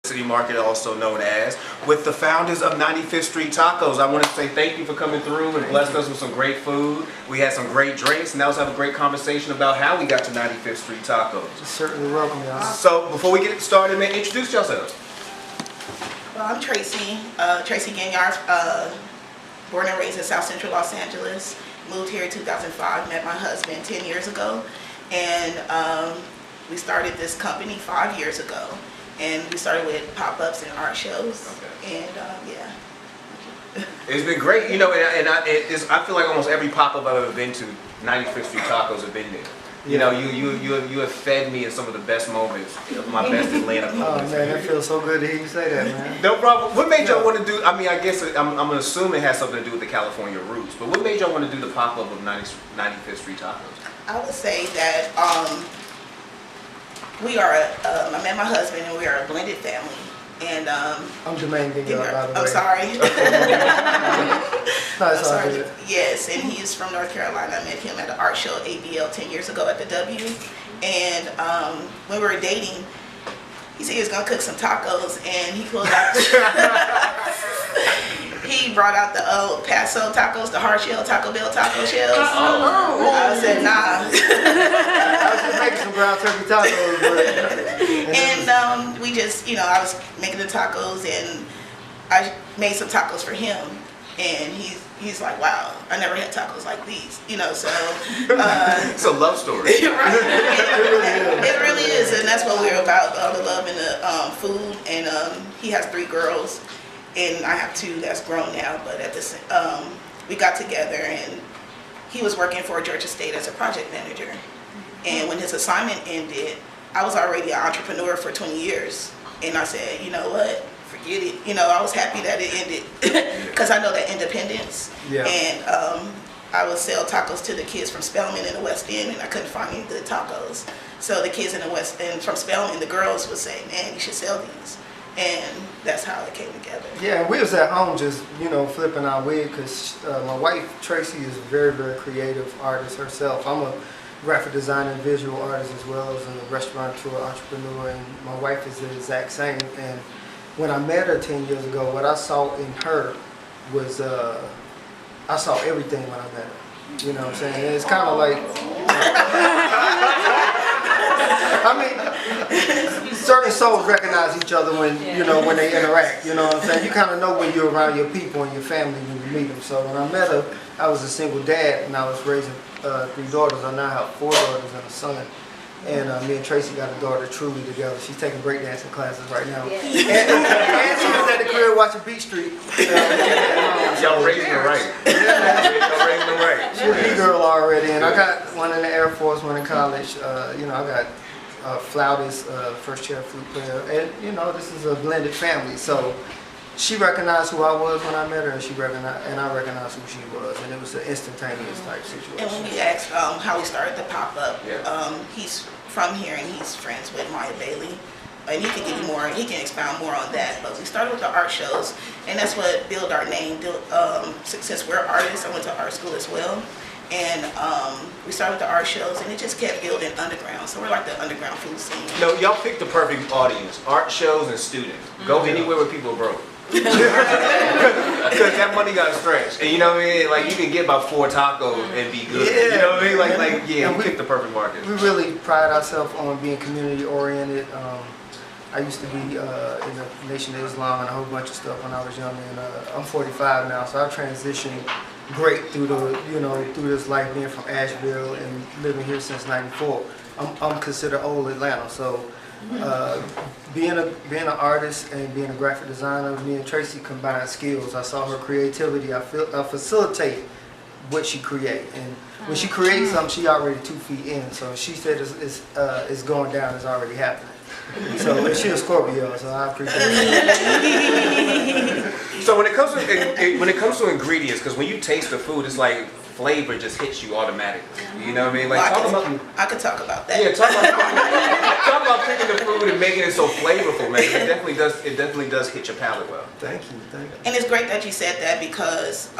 City Market, also known as, with the founders of 95th Street Tacos. I want to say thank you for coming through and blessing us with some great food. We had some great drinks, and now let's have a great conversation about how we got to 95th Street Tacos. You're certainly welcome, y'all. So before we get started, man, introduce yourselves. Well, I'm Tracy, Tracy Ganyard, born and raised in South Central Los Angeles. Moved here in 2005, met my husband 10 years ago, and we started this company 5 years ago. And we started with pop-ups and art shows, and yeah. It's been great, you know, and I feel like almost every pop-up I've ever been to, 95th Street Tacos have been there. You know, you have fed me in some of the best moments, my best Atlanta moments. Oh man, that feels so good to hear you say that, man. No problem. What made y'all want to do? I mean, I guess I'm gonna assume it has something to do with the California roots. But what made y'all want to do the pop-up of 95th Street Tacos? I would say that we are I met my husband, and we are a blended family. And I'm Jermaine Ganyard, by the way. I'm sorry. No, it's all good. Yes, and he's from North Carolina. I met him at an art show at ABL 10 years ago at the W. And when we were dating, he said he was gonna cook some tacos, and he pulled out. He brought out the old Paso tacos, the hard shell Taco Bell taco shells. I said, nah. I was just making some ground turkey tacos, but... And we just, you know, I was making the tacos, and I made some tacos for him, and he's like, wow, I never had tacos like these, you know. So it's a love story. Right. It really is, and that's what we're about, the love and the food. And he has 3 girls, and I have 2 that's grown now. But at this, we got together, and he was working for Georgia State as a project manager. And when his assignment ended, I was already an entrepreneur for 20 years. And I said, you know what, forget it. You know, I was happy that it ended because I know that independence. Yeah. And I would sell tacos to the kids from Spelman in the West End, and I couldn't find any good tacos. So the kids in the West End from Spelman, the girls would say, man, you should sell these. And that's how it came together. Yeah, we was at home just, you know, flipping our wig, because my wife, Tracy, is a very, very creative artist herself. I'm a graphic designer and visual artist, as well as a restaurateur, entrepreneur, and my wife is the exact same. And when I met her 10 years ago, what I saw in her was, I saw everything when I met her. You know what I'm saying? And it's kind of like, I mean, certain souls recognize each other when, you know, when they interact. You know what I'm saying? You kind of know when you're around your people and your family when you meet them. So when I met her, I was a single dad, and I was raising 3 daughters. I now have 4 daughters and a son. And me and Tracy got a daughter, Truly, together. She's taking breakdancing classes right now. Yeah. And she was at the crib watching Beach Street. Y'all raising her right. Yeah, man. Y'all raising her right. She's a B-girl already. And I got one in the Air Force, one in college. You know, I got flautist, first chair flute player. And, you know, this is a blended family. So she recognized who I was when I met her, and I recognized who she was, and it was an instantaneous type situation. And when we asked how we started the pop-up, he's from here, and he's friends with Maya Bailey, and he can give you more. He can expound more on that. But we started with the art shows, and that's what built our name. Since we're artists, I went to art school as well, and we started with the art shows, and it just kept building underground. So we're like the underground food scene. No, y'all picked the perfect audience: art shows and students. Go anywhere where people are broke. Because that money got stretched, and you know what I mean. Like, you can get about 4 tacos and be good. Yeah. You know what I mean? Like yeah, we picked the perfect market. We really pride ourselves on being community oriented. I used to be in the Nation of Islam and a whole bunch of stuff when I was young, and I'm 45 now, so I transitioned great through through this life, being from Asheville and living here since '94. I'm considered old Atlanta, so. Being an artist and being a graphic designer, me and Tracy combined skills. I saw her creativity. I facilitate what she creates, and when she creates something, she already 2 feet in. So she said it's going down. It's already happening. So she's a Scorpio, so I appreciate it. So when it comes to ingredients, because when you taste the food, it's like flavor just hits you automatically. You know what I mean? Like, well, I could talk about that. Yeah, talk about picking the food and making it so flavorful, man. It definitely does hit your palate well. Thank you. And it's great that you said that, because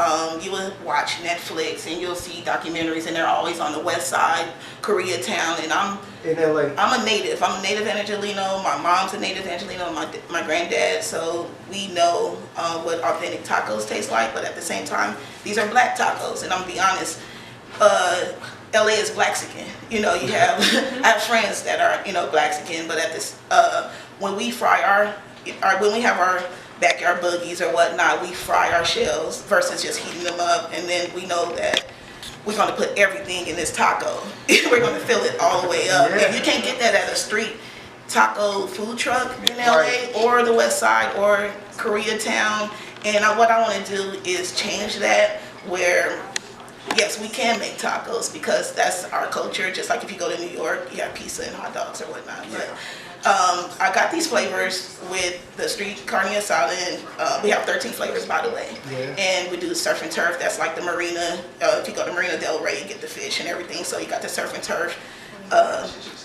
you will watch Netflix and you'll see documentaries, and they're always on the West Side, Koreatown, and I'm in LA? I'm a native. I'm a native Angelino. My mom's a native Angelino. My granddad. So we know what authentic tacos taste like. But at the same time, these are black tacos. And I'm gonna be honest, LA is Blaxican. You know, you have I have friends that are Blaxican. But at this, when we fry when we have our backyard boogies or whatnot, we fry our shells versus just heating them up. And then we know that we're going to put everything in this taco. We're going to fill it all the way up. Yeah. And you can't get that at a street taco food truck in LA or the West Side or Koreatown. And what I want to do is change that where, yes, we can make tacos because that's our culture. Just like if you go to New York, you have pizza and hot dogs or whatnot. But I got these flavors with the street carne asada, and we have 13 flavors, by the way. Yeah. And we do surf and turf. That's like the marina. If you go to Marina Del Rey, you get the fish and everything. So you got the surf and turf.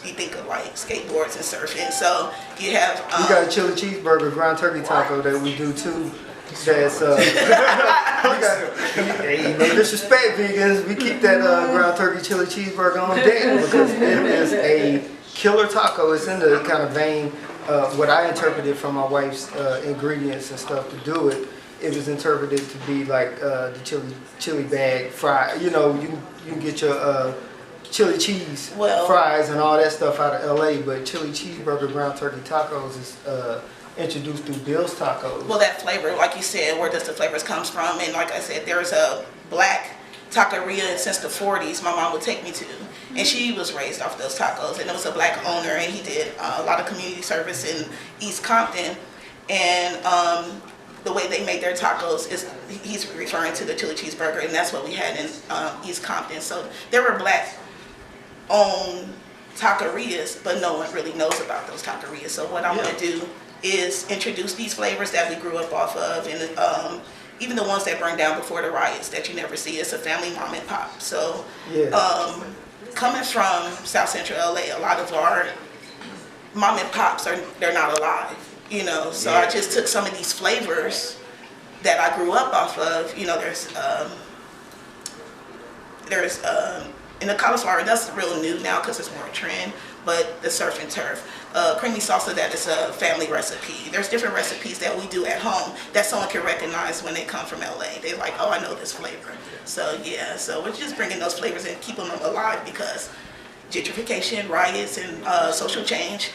You think of like skateboards and surfing. So you have. We got a chili cheeseburger, ground turkey taco that we do too. That's hey, no disrespect, vegans. We keep that ground turkey chili cheeseburger on deck because it is a killer taco. It's in the kind of vein what I interpreted from my wife's ingredients and stuff to do it. It was interpreted to be like the chili bag fry. You know, you can get your chili cheese fries and all that stuff out of LA, but chili cheeseburger ground turkey tacos is introduced through Bill's Tacos. Well, that flavor, like you said, where does the flavors comes from? And like I said, there's a black taqueria since the 40s my mom would take me to. And she was raised off those tacos. And it was a black owner, and he did a lot of community service in East Compton. And the way they made their tacos is, he's referring to the chili cheeseburger, and that's what we had in East Compton. So there were black-owned taquerias, but no one really knows about those taquerias. So what I'm going to do is introduce these flavors that we grew up off of, and even the ones that burned down before the riots that you never see. It's a family mom and pop. So coming from South Central LA, a lot of our mom and pops they're not alive, you know. So I just took some of these flavors that I grew up off of. You know, there's in the cauliflower, that's real new now because it's more a trend, but the surf and turf. Creamy salsa, that is a family recipe. There's different recipes that we do at home that someone can recognize when they come from LA. They're like, oh, I know this flavor. So yeah, so we're just bringing those flavors and keeping them alive because gentrification, riots, and social change,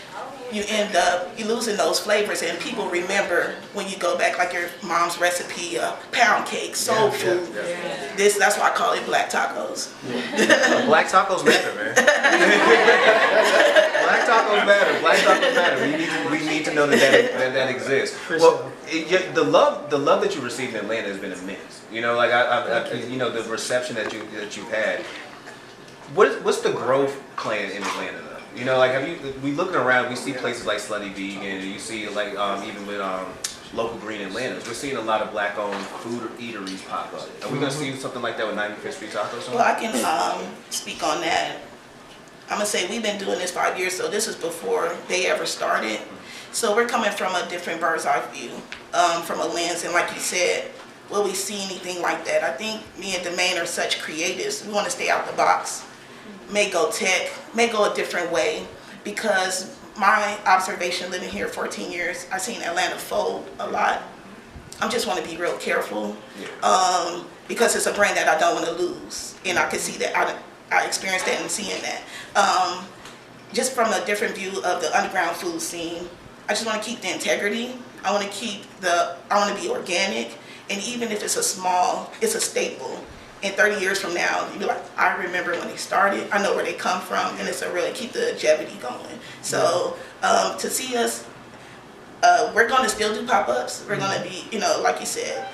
you end up losing those flavors, and people remember when you go back, like your mom's recipe, pound cake, soul food. That's why I call it black tacos. Black tacos matter, man. Black tacos matter. Black tacos matter. We need to know that exists. Well, the love that you received in Atlanta has been immense. You know, like you know, the reception that you've had. What's the growth plan in Atlanta though? You know, like we looking around, we see places like Slutty Vegan, and you see like even with local Green Atlantas, we're seeing a lot of black-owned food or eateries pop up. Are we gonna see something like that with 95th Street Tacos? Well, I can speak on that. I'm gonna say we've been doing this 5 years, so this is before they ever started. So we're coming from a different bird's eye view, from a lens, and like you said, will we see anything like that? I think me and Domain are such creatives. We want to stay out the box. May go tech, may go a different way, because my observation living here 14 years, I've seen Atlanta fold a lot. I just want to be real careful, because it's a brand that I don't want to lose, and I can see that, I experienced that and seeing that. Just from a different view of the underground food scene, I just want to keep the integrity. I want to be organic, and even if it's it's a staple. And 30 years from now, you'll be like, I remember when they started, I know where they come from, and it's a really keep the longevity going. So to see us, we're going to still do pop-ups. We're going to be, you know, like you said,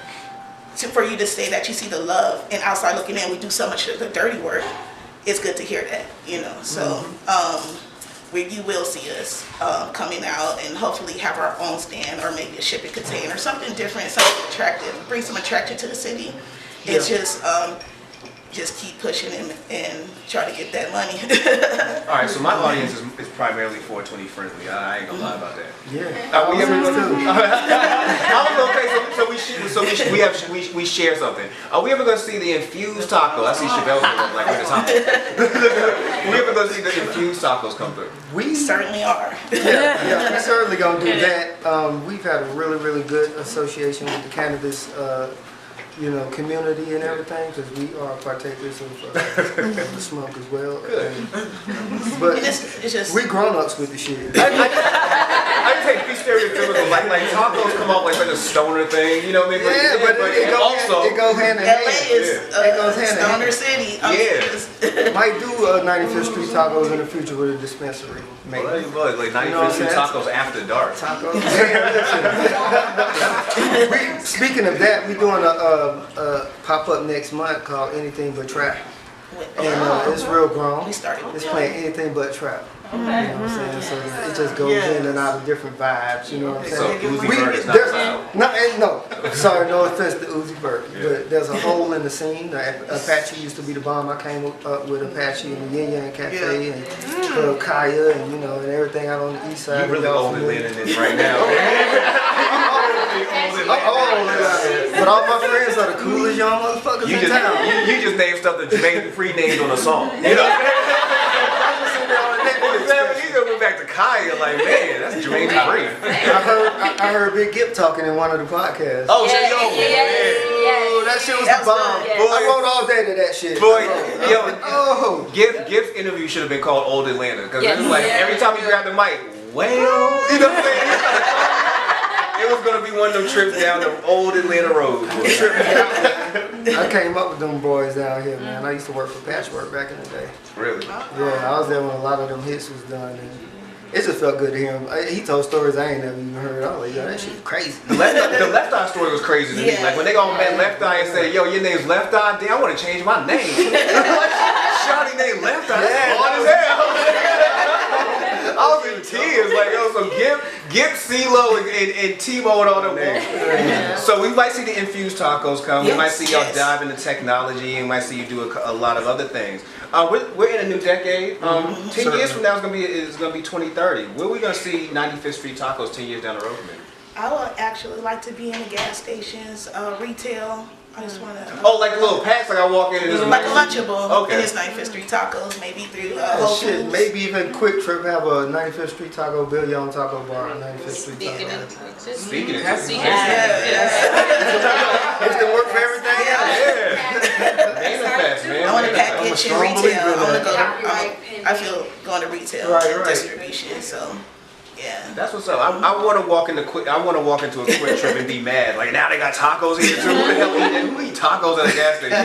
for you to say that you see the love, and outside looking in, we do so much of the dirty work, it's good to hear that, you know. So where you will see us coming out and hopefully have our own stand or maybe a shipping container, something different, something attractive, bring some attraction to the city. It's just keep pushing and try to get that money. All right, so my audience is primarily 420 friendly. I ain't gonna lie about that. Yeah. I was gonna say, so we we share something. Are we ever gonna see the infused taco? I see Chevelle like with his taco. We ever gonna see the infused tacos come through? We certainly are. Yeah, we're certainly gonna do that. We've had a really good association with the cannabis, community and everything, because we are partakers of the smoke as well. But it's just we grown-ups with the shit. I take be stereotypical, like tacos come off like a stoner thing, you know what I mean? Yeah, but it goes hand in hand. LA is It goes hand in stoner hand. city. Might do 95th Street tacos in the future with a dispensary. Maybe. Well, like 95th Street tacos after dark. Tacos. Speaking of that, we're doing a pop-up next month called Anything But Trap. And it's real grown. We started with It's playing anything but trap. You know what I'm saying? So it just goes in and out of different vibes. You know what I'm saying? So Uzi Vert is not allowed. No. Sorry, no offense to Uzi Vert, but there's a hole in the scene. Apache used to be the bomb. I came up with Apache and the Yin Yang Cafe and Kaya and and everything out on the east side. You really old and leaning this right now. But all my friends are the coolest young motherfuckers in town. You just named stuff that Jermaine Free named on a song. You know? You go back to Kaya, like, man, that's Jermaine Free. I heard Big Gip talking in one of the podcasts. Oh, That shit was the bomb. I wrote all day to that shit. Gip's interview should have been called Old Atlanta, because it was like every time he grabbed the mic, you know what I'm saying? It was gonna be one of them trips down the old Atlanta road. I came up with them boys down here, man. I used to work for Patchwork back in the day. Really? Yeah, I was there when a lot of them hits was done, and it just felt good to hear him. He told stories I ain't never even heard. I was like, yo, that shit crazy. The Left Eye story was crazy to me. Like when they all met Left Eye and said, yo, your name's Left Eye, damn, I want to change my name. Shawty named Left Eye, that's hard as hell. I was in tears, like, yo, so Gip, CeeLo, and Timo and all them boys. So we might see the infused tacos come. We might see y'all dive into technology, and we might see you do a lot of other things. We're in a new decade. 10 years from now is gonna be 2030. Where are we gonna see 95th Street tacos 10 years down the road from it? I would actually like to be in the gas stations, retail. I just want to. Oh, like little packs, like I walk in and there's like a Lunchable. Okay. And it's 95th Street tacos, maybe through Whole Shit, Foods. maybe even Quick Trip have a 95th Street Taco, Billion Taco Bar on 95th Street Taco. Speaking of It's gonna work for everything else. Manifest, man. I want to package in retail. I want to go. Right. I feel going to retail distribution. So. Yeah. That's what's up. I want to walk into a Quick Trip and be mad. Like now they got tacos here too. Who the hell who eat tacos at a gas station?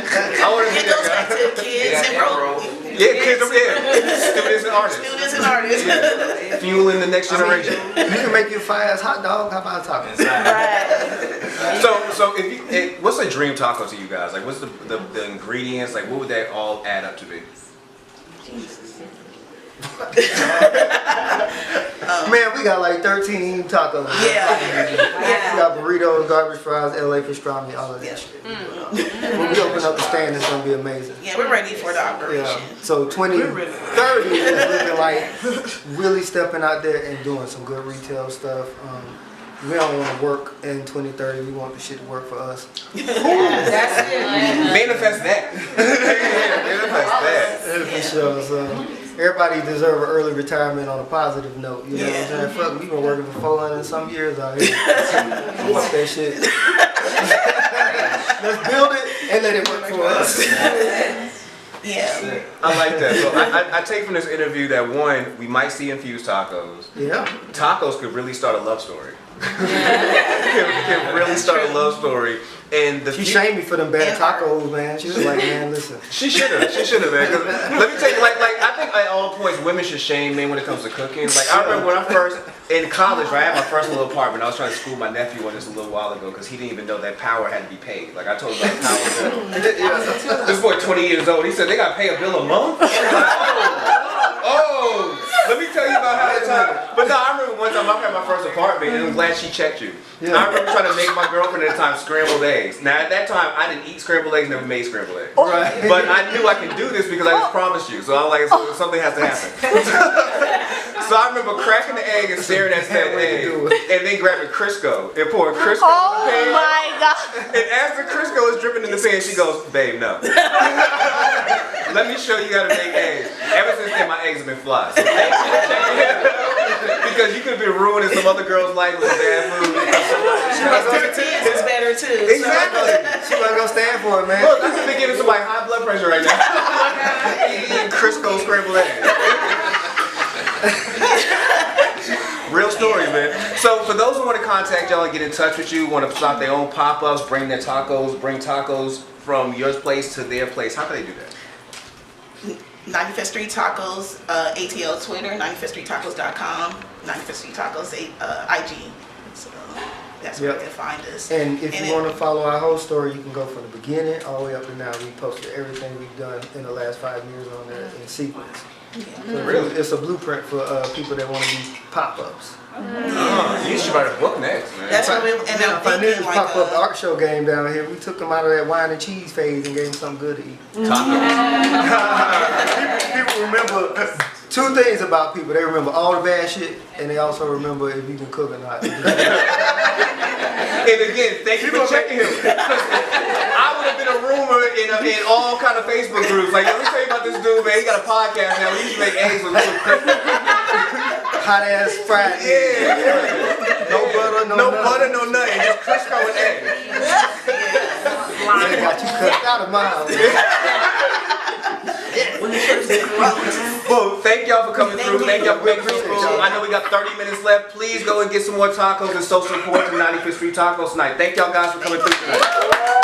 I want to be It goes back that to kids and broke. Students and artists. Students and artists. Fueling the next generation. You can make you a fire-ass hot dog. How about tacos? Right. So what's a dream taco to you guys? Like what's the ingredients? Like what would that all add up to be? Man, we got like 13 tacos. Yeah. We got burritos, garbage fries, LA pastrami, all of that shit. When we open up the stand, it's gonna be amazing. Yeah, we're ready for the operation. Yeah. So 2030 is looking like really stepping out there and doing some good retail stuff. We don't want to work in 2030. We want the shit to work for us. That's it. Manifest that. Manifest that. For sure. So everybody deserve an early retirement on a positive note. You know what I'm saying? Fuck, we've been working for 400 and some years out here. Fuck that shit. Let's build it and let it work for us. Yeah. I like that. So I take from this interview that one, we might see infused tacos. Yeah. Tacos could really start a love story. Can really start a love story. And She shamed me for them bad tacos, man. She was like, man, listen. She should have, man. 'Cause let me tell you, like I think at all points women should shame men when it comes to cooking. Like I remember when I first in college, right, I had my first little apartment. I was trying to school my nephew on this a little while ago because he didn't even know that power had to be paid. Like I told him about power bill. This boy 20 years old. He said they got to pay a bill a month. Like, oh, let me tell you about how the time. But No, I remember one time I had my first apartment, and I'm glad she checked you. Yeah. I remember trying to make my girlfriend at the time scrambled eggs. Now at that time, I didn't eat scrambled eggs, never made scrambled eggs. Right. But I knew I could do this because I just promised you. So I'm like, so something has to happen. So I remember cracking the egg and staring at that egg, and then grabbing Crisco and pouring Crisco in the pan. Oh my God. And as the Crisco is dripping in the pan, she goes, "Babe, no. Let me show you how to make eggs." Ever since then, my eggs have been fly. So thank you for checking it out. Because you could have been ruining some other girl's life with some bad food. Tortillas is better too. Exactly. She wasn't gonna stand for it, man. Look, I could be giving somebody high blood pressure right now. Eating Crisco scrambled eggs. Real story, man. So for those who want to contact y'all and get in touch with you, want to start their own pop-ups, bring tacos from your place to their place, how can they do that? 95th Street Tacos, ATL Twitter, 95thstreettacos.com, 95th Street Tacos IG. So that's where you can find us. And if you want to follow our whole story, you can go from the beginning all the way up to now. We posted everything we've done in the last 5 years on there in sequence. So Really? it's a blueprint for people that want to be pop-ups. You should write a book next, man. That's what we, and I'm If I knew thinking this like pop-up art show game down here, we took them out of that wine and cheese phase and gave them something good to eat. People remember two things about people. They remember all the bad shit, and they also remember if you can cook or not. And again, thank you for checking him. I would have been a rumor in all kind of Facebook groups. Like, let me tell you about this dude, man. He got a podcast now. He used to make eggs with Christmas. Hot ass fried. Yeah. No butter, No butter, no nothing. Just Crisco and eggs. They got you cut out of my house. Well, thank y'all for coming through. Thank y'all for making this room. I know we got 30 minutes left. Please go and get some more tacos and social support to 95th Street Tacos tonight. Thank y'all guys for coming through tonight.